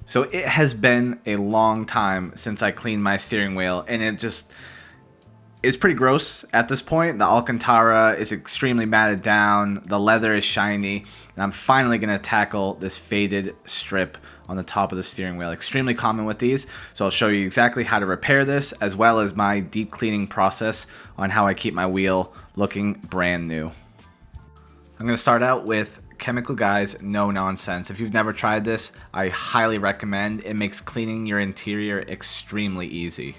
So it has been a long time since I cleaned my steering wheel, and it just is pretty gross at this point. The Alcantara is extremely matted down, the leather is shiny, and I'm finally going to tackle this faded strip on the top of the steering wheel. Extremely common with these, so I'll show you exactly how to repair this, as well as my deep cleaning process on how I keep my wheel looking brand new. I'm going to start out with Chemical Guy's No Nonsense. If you've never tried this, I highly recommend. It makes cleaning your interior extremely easy.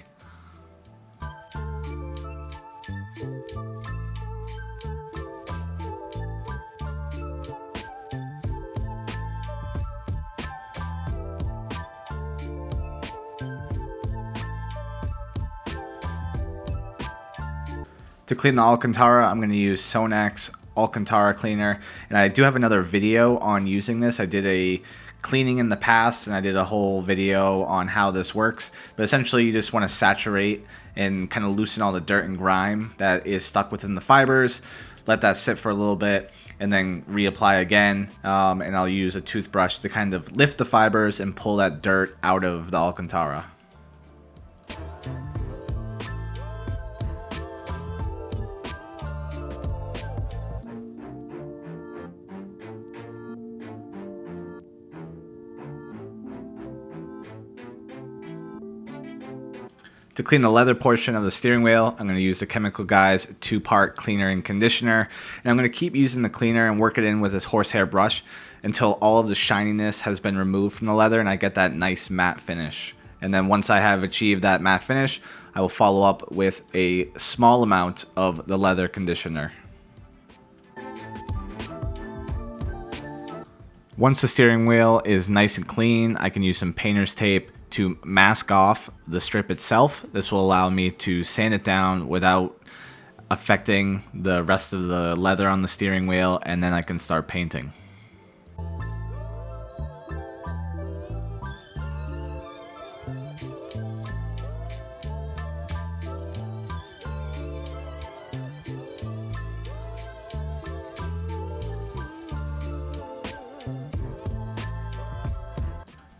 To clean the Alcantara, I'm going to use Sonac's Alcantara cleaner, and I do have another video on using this. I did a cleaning in the past, and I did a whole video on how this works. But essentially, you just want to saturate and kind of loosen all the dirt and grime that is stuck within the fibers. Let that sit for a little bit, and then reapply again. And I'll use a toothbrush to kind of lift the fibers and pull that dirt out of the Alcantara. To clean the leather portion of the steering wheel, I'm going to use the Chemical Guy's 2-part cleaner and conditioner. And I'm going to keep using the cleaner and work it in with this horsehair brush until all of the shininess has been removed from the leather and I get that nice matte finish. And then once I have achieved that matte finish, I will follow up with a small amount of the leather conditioner. Once the steering wheel is nice and clean, I can use some painter's tape to mask off the strip itself. This will allow me to sand it down without affecting the rest of the leather on the steering wheel, and then I can start painting.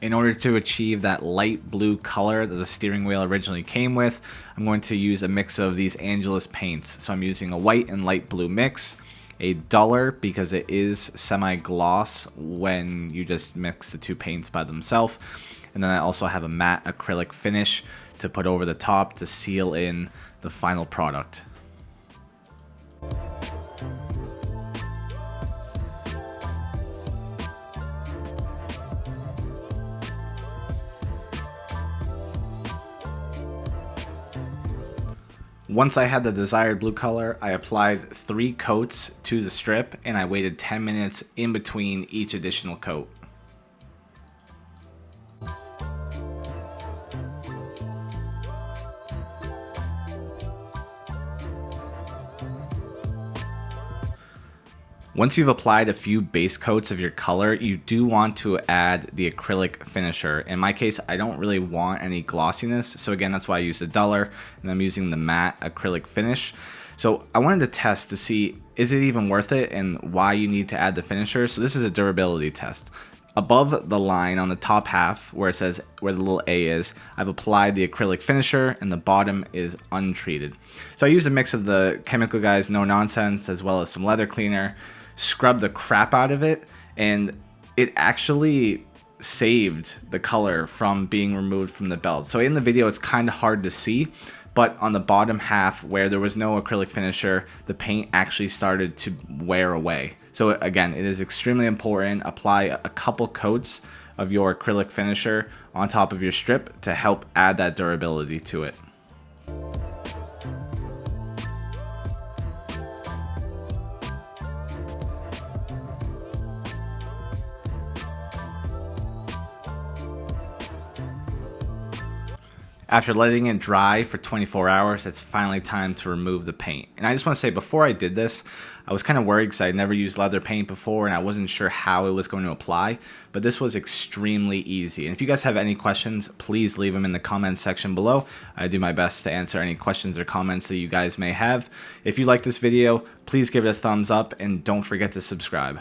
In order to achieve that light blue color that the steering wheel originally came with, I'm going to use a mix of these Angelus Paints. So I'm using a white and light blue mix, a duller because it is semi-gloss when you just mix the two paints by themselves, and then I also have a matte acrylic finish to put over the top to seal in the final product. Once I had the desired blue color, I applied 3 coats to the strip and I waited 10 minutes in between each additional coat. Once you've applied a few base coats of your color, you do want to add the acrylic finisher. In my case, I don't really want any glossiness, so again, that's why I use the duller, and I'm using the matte acrylic finish. So I wanted to test to see, is it even worth it and why you need to add the finisher. So this is a durability test. Above the line on the top half, where it says where the little A is, I've applied the acrylic finisher, and the bottom is untreated. So I used a mix of the Chemical Guy's No Nonsense as well as some leather cleaner, scrubbed the crap out of it, and it actually saved the color from being removed from the belt. So in the video it's kind of hard to see, but on the bottom half where there was no acrylic finisher, the paint actually started to wear away. So again, it is extremely important. Apply a couple coats of your acrylic finisher on top of your strip to help add that durability to it. After letting it dry for 24 hours, it's finally time to remove the paint. And I just want to say, before I did this, I was kind of worried because I had never used leather paint before and I wasn't sure how it was going to apply, but this was extremely easy. And if you guys have any questions, please leave them in the comments section below. I do my best to answer any questions or comments that you guys may have. If you like this video, please give it a thumbs up and don't forget to subscribe.